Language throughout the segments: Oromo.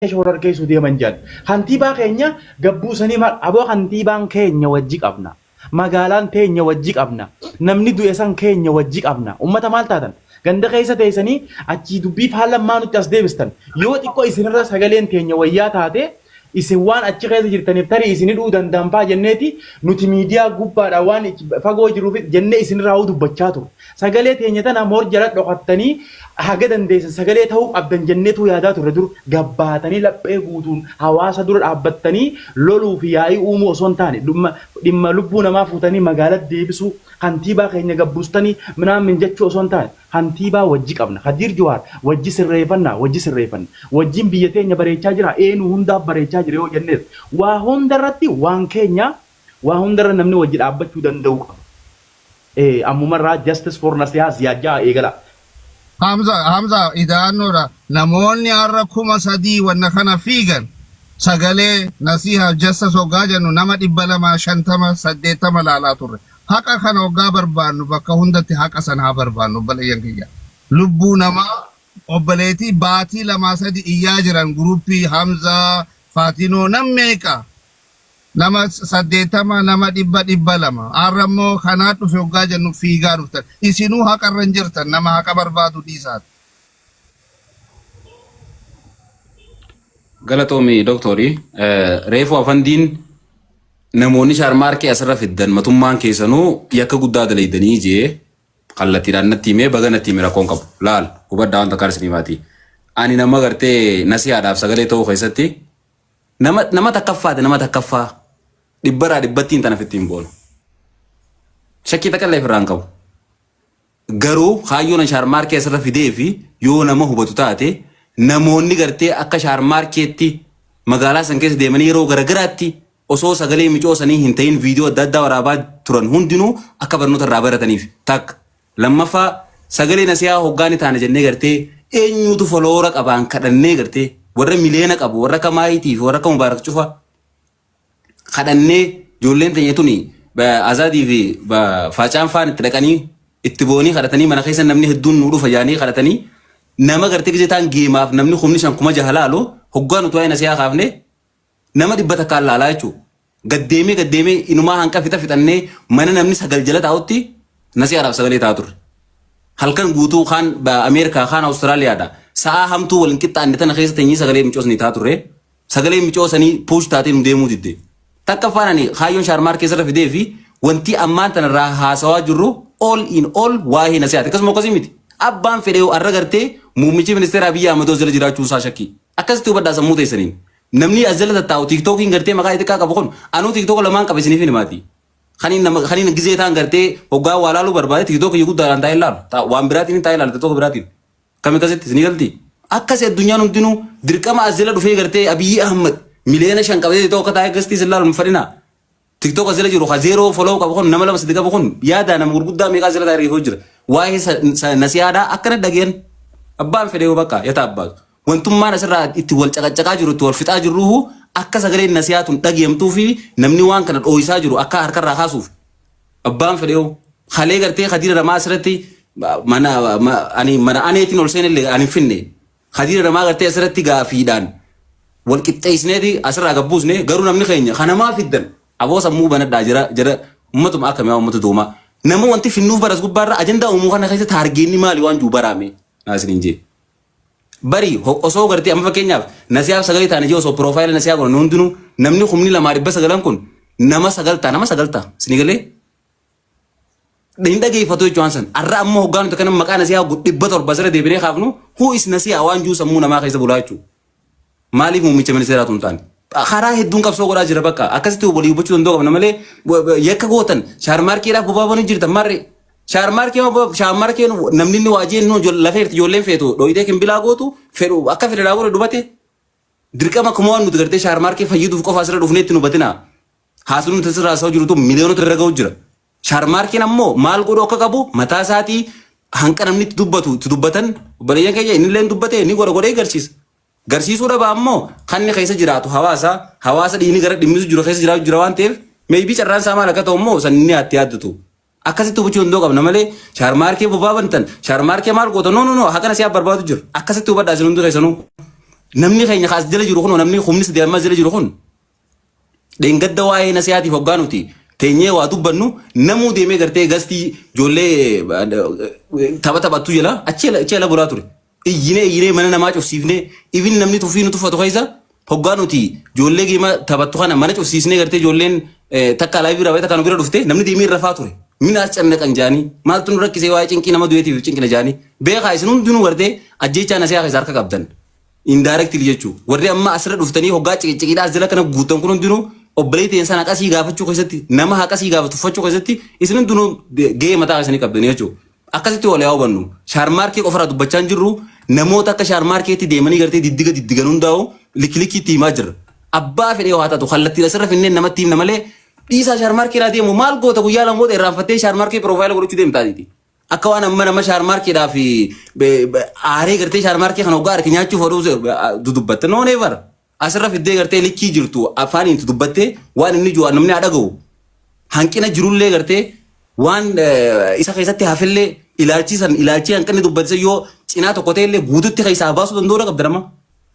shorar keessa deeman jedhan. Kantiibaa keenya gabbuusanii aboo kantiibaan keenya wajji qabna. Magaalaan teenya wajji qabna. Namni du'e san keenya wajji qabna. Ummata maal taatan? Ganda keessa teessanii achii dubbiif haala maa nutti as deebistan. Yoo xiqqoo isinirra sagaleen teenya wayyaa taate isin waan achi keessa jirtaniif tarii isinii dhuu danda'anfaa jenneeti nuti miidiyaa gubbaadha waan fagoo jiruuf jennee isinirraa dubbachaa turre. Sagalee teenya tana moor jala dhokattanii haga dandeessan sagalee ta'uu qabdan jenneetu yaadaa turre dur gabbaatanii laphee guutuun hawaasa dura dhaabbattanii loluu fi yaa'ii uumuu osoo hin taane dhimma lubbuu namaa fuutanii magaalatti deebisuu kantiibaa keenya gabbuustanii minaamin jechuu osoo hin taane kantiibaa wajji qabna. Kadiir Jawaar wajji sirreeffanna wajjin biyya teenya bareechaa jira eenyu hundaaf bareechaa jira yoo jennees waa hundarratti waan keenya waa hundarra namni wajji dhaabbachuu danda'u qaba. Ammumarraa justice for Nasihaa siyaajaa eegala. Hamza idaannoodha namoonni har'a 3,000 wanna kana fiigan sagalee Nasihaa justice hoggaa jennu nama 250 laalaa turre. Haqa kana hoggaa barbaannu bakka hundatti haqa sana haa barbaannu obboleeyyan kiyya. Lubbuu namaa obboleetii baatii 2-3 iyyaa jiran guruppii Hamza Faatinoo nam meeqa nama 80 nama 200 har'ammoo kanaa dhufe hoggaa jennu fiigaa dhuftan isinuu haqarra hin jirtan nama haqa barbaadu dhiisaati. Galatoomii doktorii reefuu afandiin namoonni shaarmaarkee asirra fiddan matummaan keessanuu yakka guddaa dalaydanii jee kallattiidhaan natti himee baga natti hime rakkoon qabu laal hubaddaa wanta kaarsinimaatii. Ani nama gartee Nasihaadhaaf sagalee ta'uu keessatti nama takkaffaa dhibbaraa dhibbattiin tana fittiin boonu. Shakkii takkallee ofirraa hin qabu. Garuu kaayyoon shaarmaarkee asirra fidee fi yoo nama hubatu taate namoonni gartee akka shaarmaarkeetti magaalaa san keessa deemanii yeroo garagaraatti osoo sagalee micoosanii hin ta'in viidiyoo adda addaa waraabaa turan hundinuu akka barnoota irraa barataniif takka. Lammaffaa sagalee Nasihaa hoggaani taane jennee gartee eenyuutu foloora qabaan kadhannee gartee warra miliyoona qabu warra akka Maayitii fi warra akka Mubaarak Cufa kadhannee ijoolleen teenya tuni Azaadii fi Faacaan faan itti dhaqanii itti boonii kadhatanii mana keessa namni hedduun nuu dhufa jaanii kadhatanii nama gartee gisee ta'an geemaaf namni humni 5,000 laaloo hoggaan utuu waa'ee Nasihaa kaafne nama 100 takkaan laalaa jechuudha. Gaddeemee inumaa hanqa fixannee mana namni 9 jala taa'utti Nasihaadhaaf sagalee taa'aa turre. Halkan guutuu kaan Ameerikaa kaan Awustiraaliyaadha. Sa'a hamtuu waliin qixxaanne tana keessa teenyee sagalee micoosanii taa'aa turre. Sagalee micoosanii puush taatee nu deemuu didde. Takka faanani kaayyoon shaarmaarkee irra fidee fi wanti ammaan tanarraa haasawaa jirru all in all waa'ee Nasihaati. Akkasuma akkasii miti. Abbaan fedhee har'a gartee muummichi ministeera Abiyyi Ahmad jala jiraachuu isaa shakkii. Akkasitti hubadhaa sammuu teessaniin. Namni as jala taa'u tiiktookiin gartee maqaa xiqqaa qabu kun anuu tiiktook lamaan qabe isiniif himaati. Kaniin gizee ta'an gartee hoggaa waa laaluu barbaade tiiktookii guddaadhaan taa'ee laalu. Waan biraatiin taa'ee laalu tiiktook biraatiin. Kami akkasitti isinii galti. Akkasii addunyaan hundinuu dirqama as jala dhufee gartee Abiyyi Ahmad miliyoona 5 qabee tokko taa'ee gastii sin laalu hin fadhina. TikTok as jala jiru ha zero follow qabu kun nama 2 qabu kun yaada nama gurguddaa meeqa as jala taa'ee riifuu jira. Waa'ee Nasihaadhaa akkana dhageen abbaan fedhee bakka yaata abbaatu. Wantummaan asirraa itti wal caqacaqaa jiru itti wal fixaa jirru akka sagaleen Nasihaatun dhageemtuu fi namni waan kana dhooyisaa jiru akka harkarraa kaasuuf abbaan fedhee halee gartee Khadiira Ramaa asirratti mana aneetiin ol seenillee ani finne Khadiira Ramaa gartee asirratti gaafiidhaan wal qixxeessineeti asirraa gabbuusne garuu namni keenya kanamaa fiddan aboo sammuu banadhaa jira ummatuma akkamii ummata doomaa nama wanti finnuuf baras gubbaarra ajandaa uumuu kana keessa taargeenni maali waan juu baraame naasiniin jee. Bari osoo gartee amma fakkeenyaaf Nasihaaf sagalee taane jee osoo piroofaayila Nasihaa godhan hundinuu namni 2,900 kun nama 9 isinii galee hin dhageeffatu jechuun san har'a ammoo hoggaan nuti kana maqaa Nasihaa 700 sirra deebinee kaafnu who is Nasihaa waan juu sammuu namaa keessa bulaa jechuudha. Maaliif muummicha ministeeraatu hin taane? Karaa hedduun qabsoo godhaa jira bakka akkasitti walii hubachuu danda'u qabna malee yakka gootan shaarmaarkeedhaaf bobaabanii jirtan marre. Shaarmaarkeen namni inni waajjii lafeerti ijoolleen feetu dhoyitee kimbilaa gootu fedhu akka fedhe daawwatu dubate dirqama kuma waan nuti gartee shaarmaarkee fayyiduuf qofa asirra dhufneetti nu batina haasuu nuti asirraa haasa'u jirutu miliyoonota irra ga'u jira. Shaarmaarkeen ammoo maal godhu akka qabu mataa isaatii hanqa namni itti dubbatan obboleeyyan keenya innillee dubbate inni godhee garsiisa. Garsiisuu dhabaa ammoo kan inni keessa jiraatu hawaasa dhiini gara dhimmisu jiru keessa jiraatu jira waan ta'eef meebii carraan isaa maal akka ta'u ammoo san inni itti yaaddatu. Akkasitti hubachuu danda'u qabna malee shaarmaarkee bobaa bantan shaarmaarkee maal goota no haqa Nasihaa barbaadu jira akkasitti hubadhaa isin hundi keessanuu namni keenya kaas jala jiru kun namni humnis deemaa jala jiru kun dheengadda waa'ee nasihaatiif hoggaanuti teenyee waa dubbannu namuu deemee gartee gastii ijoollee taphattu jala achi ala bulaa ture iyyinee mana namaa cufsiifnee ibin namni tuffii nu tuffatu keessa hoggaanuti ijoollee geema taphattu kana mana cufsiisnee gartee ijoolleen takka alaa bira takka nu bira dhufte namni deemee rafaa ture minaas cannaqan jaanii maaltu nu rakkisee waa'ee cinqii nama du'eetiif cinqina jaanii beekaa isin hundinuu gartee ajjechaa nasihaa keessa harka qabdan indirectly jechuu warri amma asirra dhuftanii hoggaa ciqiidhaas jala kana guutan kun hundinuu obboleettiin sana haqasii gaafachuu keessatti nama haqasii gaafatuffachuu keessatti isin hundinuu gahee mataa keessanii qabdanii jechuudha. Akkasitti wal yaa hubannu shaarmaarkee qofarraa dubbachaa hin jirru namoota akka shaarmaarkeetti deemanii gartee diddigan hundaa'u likilikiitti himaa jirra. Abbaa fedhee haa taatu kallattiin asirra finneen namatti himna malee dhiisaa shaarmaarkeedhaa deemu maal goota guyyaa lamoota irraanfattee shaarmaarkee piroofaayila godhachuu deemtaatiiti. Akka waan amma nama shaarmaarkeedhaa fi aaree gartee shaarmaarkee kan hoggaa harki nyaachuuf hodhuu dudubbatte noo neevar. Asirra fiddee gartee likkii jirtu afaaniin dubbattee waan inni jiru namni haa dhaga'u. Hanqina jirullee gartee waan isa keessatti hafillee ilaalchi hanqinni dubbatise yoo cinaa tokko ta'ellee guututti keessaa baasuu danda'uu qabda nama.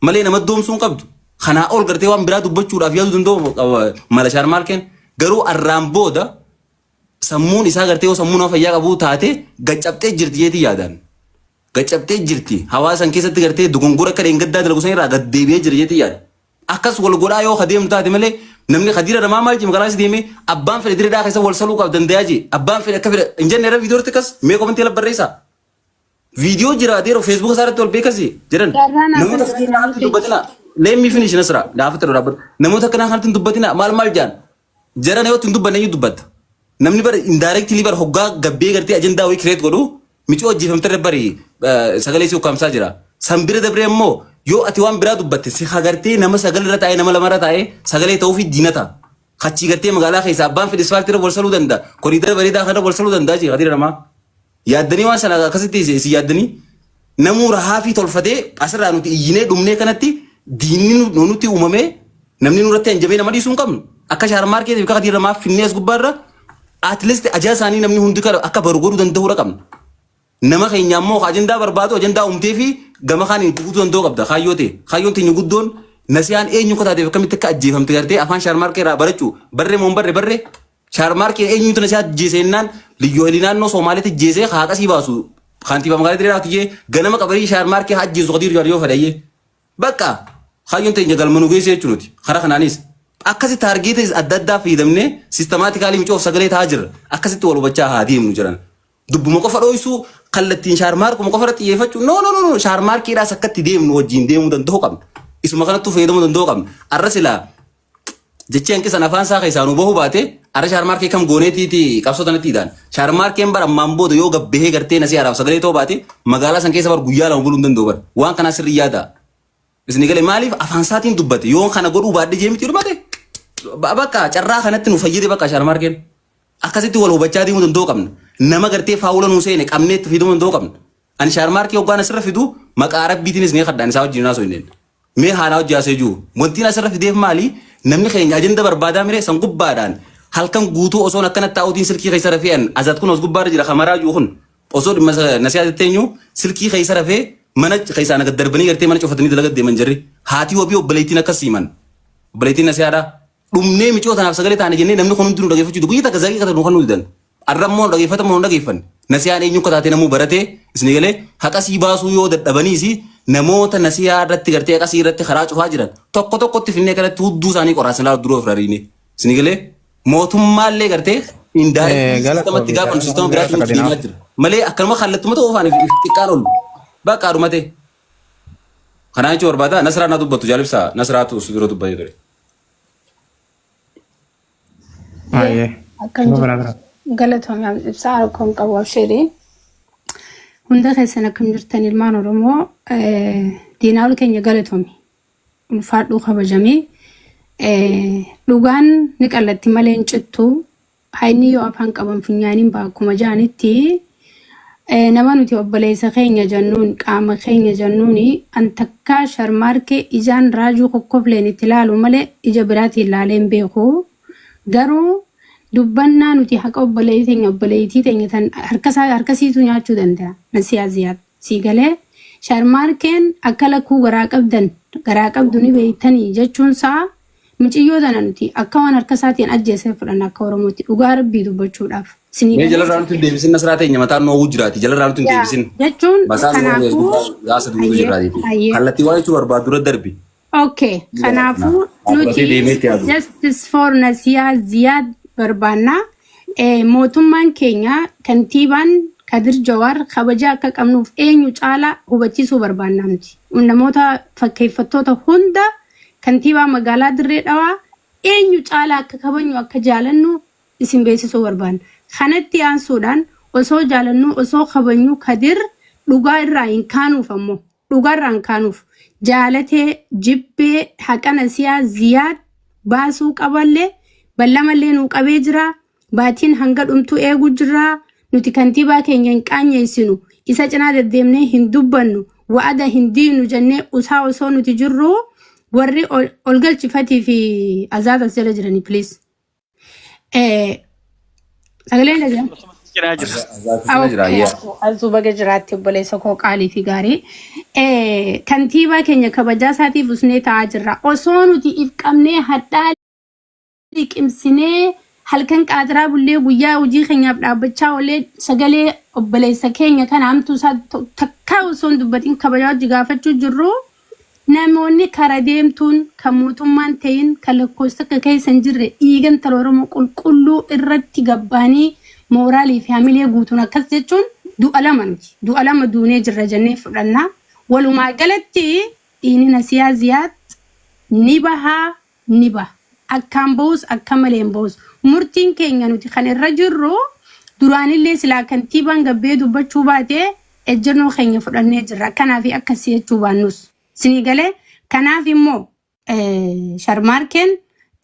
Malee nama doomsuu hin qabdu. Kanaa ol gartee waan biraa dubbachuudhaaf yaaduu danda'u mala shaarmaarkeen garuu arraan booda sammuun isaa gartee yoo sammuun fayyaa qabu taate gaccabtee jirti jeetii yaadaan. Gaccabtee jirti hawaasan keessatti gartee dogongora akka dheengaddaa dalagu sanirraa gad deebi'ee jira jeetii yaada. Akkas wal godhaa yoo kadeemu taate malee namni kadiira namaa maal jiru karaas deemee abbaan fedhe direedhaa keessa wal saluu qaba dandayaa jee abbaan fedhe akka fedhe hin jenne irra viidiyoo irratti kas mee komentii ala barreessaa. Viidiyoo jira deero feesbuuka isaa irratti wal beekasi jedhan namoota kanatti dubbatina leemmi finish nasra dhaafata dura dhaabbatu namoota kanatti dubbatina maal jaan jaran yoo tun dubbanne iyyuu dubbatta namni bara indirectly bara hoggaa gabbee gartee ajandaa wayii kireet godhu miccoo hojjeefamte bari sagalee si ukkaamsaa jira san bira dabree immoo yoo ati waan biraa dubbatte si hagartee nama sagal irra taa'ee nama lamarra taa'ee sagalee ta'uu fi diinata kachii gartee magaalaa keessa abbaan fedhe isfaaltii irra wal saluu danda'a koriidara bareedaa kana wal saluu danda'a jee hadiira namaa yaaddanii waan sana akkasitti si yaaddanii namuu rahaa fi tolfatee asirraa nuti iyyinee dhumnee kanatti diinni nuti uumamee namni nurratti hanjamee nama dhiisuu hin qabnu akka shaarmaarkeetiif akka hadiira namaa finnees gubbaarra atleast ajaa isaanii namni hundi akka baru godhuu danda'uudha qabna. Nama keenya ammoo ajandaa barbaadu ajandaa uumtee fi gama kaaniin guutuu danda'uu qabda kaayyoo ta'e kaayyoon teenya guddoon nasiyaan eenyu akka taateef akkamitti akka ajjeefamte gartee afaan shaarmaarkee irraa barachuu barree moo barre shaarmaarkee eenyutu nasiyaa ajjeesennaan liyyoo naannoo Somaaliitti ajjeesee haaqasii baasu kantiibaa magaalaa diriiraatu jee ganama qabarii shaarmaarkee ajjeesu qadiir yoo fedhayyee bakka kaayyoon teenya galmanuu geessee jechuuti karaa kanaanis akkasi taargeetii adda addaa fayyadamnee sistemaatikaalii micoof sagalee ta'aa jirra akkasitti wal hubachaa haa deemnu jiran dubbuma qofa dho'isuu kallattiin shaarmaarkuma qofa irratti xiyyeeffachuu no shaarmaarkeedhaas akkatti deemnu wajjin deemuu danda'uu qabna isuma kanattu fayyadamuu danda'uu qabna arra silaa jechi hanqisan afaan isaa keessaa nu bahuu baate arra shaarmaarkee kam gooneetiiti qabsootanattiidhaan shaarmaarkeen bara ammaan booda yoo gabbahee gartee nasiyaadhaaf sagalee ta'uu baate magaalaa san keessa bara guyyaa lama buluu hin danda'u bara waan kanaa sirrii yaada isni galee maaliif afaan isaatiin dubbate yoo kana godhuu baadde jeemiti dhumate bakka carraa kanatti nu fayyade bakka shaarmaarkeen akkasitti wal hubachaa deemuu danda'uu qabna nama gartee faawula nuu seene qabneetti fiduu danda'uu qabna ani shaarmaarkee hoggaan asirra fidu maqaa rabbiitiinis nee kaddaan isaa wajjin naasoo hin mee haala hojjaasee jiru wantiin asirra fideef maali namni keenya ajenda barbaadaa mire san gubbaadhaan halkan guutuu osoon akkanatti taa'uutiin silkii keessa rafee'an azat kun os gubbaarra jira kamaraa jiru kun osoo dhimma nasiyaa jetteenyu silkii keessa rafee mana keessaa naga darbanii gartee mana cufatanii dalagaa deeman jirri haatii wabii obboleettiin akkas himan obboleettiin nasiyaadha dhumnee micoo tanaaf sagalee taane jennee namni kun hundinuu dhageeffachuu guyyaa takka zagii kata nu kan nu didan arrammoo dhageeffatamoo nu dhageeffanne nasiyaan eenyu akka taate namuu baratee isni galee haqasii baasuu yoo dadhabaniisi namoota nasiyaa irratti gartee haqasii irratti karaa cufaa jiran tokko tokkotti finnee kanatti hudduu isaanii qoraasan laa duroo firariine isni galee mootummaallee gartee indaarii sistamatti gaafa sistama biraatti nuti deemaa jira malee akkanuma kallattummaa ta'uu ofaaniif xiqqaan ol bakka adumate kanaan jechuun barbaada nasraa naa dubbatu jaalibsaa nasraatu si dura dubbatee ture. Galatoomii ibsaa rakkoon qabu absheerii hunda keessan akkam jirtan ilmaan Oromoo diinaawwan keenya galatoomii ulfaadhuu kabajamee dhugaan ni qallatti malee hin cittu hayni yoo afaan qaban funyaaniin baakuma jaanitti nama nuti obboleessa keenya jennuun qaama keenya jennuun an takkaa sharmaarkee ijaan raajuu kokkofleen itti ilaalu malee ija biraatiin ilaaleen beeku garuu dubbannaa nuti haqa obboleettii teenya tan harkasiitu nyaachuu danda'a nasiyaa ziyaad sii galee sharmaarkeen akka lakkuu garaa qabdan garaa qabdu ni beektanii jechuun isaa muciyyoo tana nuti akka waan harka isaatiin ajjeesee fudhanna akka Oromootti dhugaa rabbii dubbachuudhaaf. Mee jala raantu deebisin nasraa ta'e mataa noo jiraati jala raantu deebisin. Jechuun kanaafuu gaasa duuba jiraati. Kallattii waan jechuun barbaadu dura darbi. Okay, kanaafuu nuti justice for Nasiyaa Ziyaad barbaanna. Mootummaan keenya kantiibaan Kadir Jawar kabaja akka qabnuuf eenyu caalaa hubachiisuu barbaanna nuti. Namoota fakkeeffattoota hunda kantiibaa magaalaa Dirree Dhawaa eenyu caalaa akka kabajnu akka jaalannu isin beeksisuu barbaanna. Kanatti aansuudhaan osoo jaalannu osoo kabajnu Kadir dhugaa irraa hin kaanuuf ammoo dhugaa irraa hin kaanuuf jaalatee jibbee haqa Nasiyaa Ziyaad baasuu qaballee ballamallee nuu qabee jira. Baatiin hanga dhumtuu eeguu jirra. Nuti kantiibaa keenya hin qaanyeessinu. Isa cinaa deddeemnee hin dubbannu. Wa'ada hin diinu jennee usaa osoo nuti jirru warri ol galchifatii fi azaata as jala jiranii please. Sagaleen dhaga'amu. Azuba gajiraatti obboleessa koo qaalii fi gaarii. Kantiibaa keenya kabajaa isaatiif usnee taa'aa jirra. Osoo nuti if qabnee hadhaa liqimsinee halkan qaadiraa bullee guyyaa hojii keenyaaf dhaabbachaa oolee sagalee obboleessa keenya kana hamtuu isaa takkaa osoo hin dubbatiin kabajaa hojii gaafachuu jirru namoonni kara deemtuun kan mootummaan ta'in kan lakkoofsa akka keessa hin jirre dhiigan tala Oromoo qulqulluu irratti gabbaanii mooraalii fi hamilee guutuun akkas jechuun du'a lama nuti du'a lama duunee jirra jennee fudhanna. Walumaa galatti dhiini Nasiyaa Ziyaad ni bahaa ni baha. Akkaan bahus akka malee hin bahus. Murtiin keenya nuti kan irra jirru duraanillee silaa kantiibaan gabbee dubbachuu baatee ejjennoo keenya fudhannee jirra. Kanaaf akkasii jechuu baannus. Sinii galee kanaaf immoo Sharmaarkeen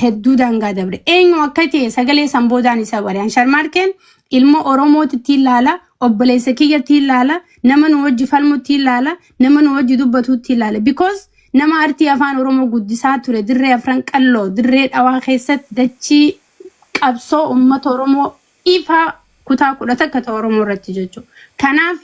hedduu daangaa dabre. Eenyu akka ta'e sagalee sanboodaan isa bariyaan. Sharmaarkeen ilma Oromootitti ilaala, obboleessa kiyyatti ilaala, nama nu wajji falmutti ilaala, nama nu wajji dubbatutti ilaala. Because nama artii afaan Oromoo guddisaa ture Dirree Afran Qalloo Dirree Dhawaa keessatti dachii qabsoo uummata Oromoo ifa kutaa 10 akka ta'e Oromoo irratti jechuudha. Kanaaf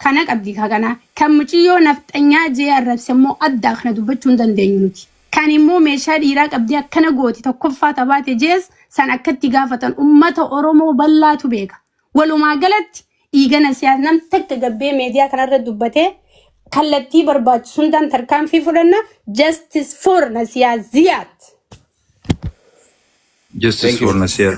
kana qabdi kana kan muciyyoo nafxanyaa jee arrabse immoo addaa kana dubbachuu hin dandeenyu nuti. Kan immoo meeshaa dhiiraa qabdi akkana gooti tokkoffaa tabaate jees san akkatti gaafatan uummata Oromoo bal'aatu beeka. Walumaa galatti dhiiga Nasiyaa nam takka gabbee meediyaa kanarra dubbatee kallattii barbaachisu hundaan tarkaanfii fudhanna. Justice for Nasiyaa Ziyaad. Justice for Nasiyaa.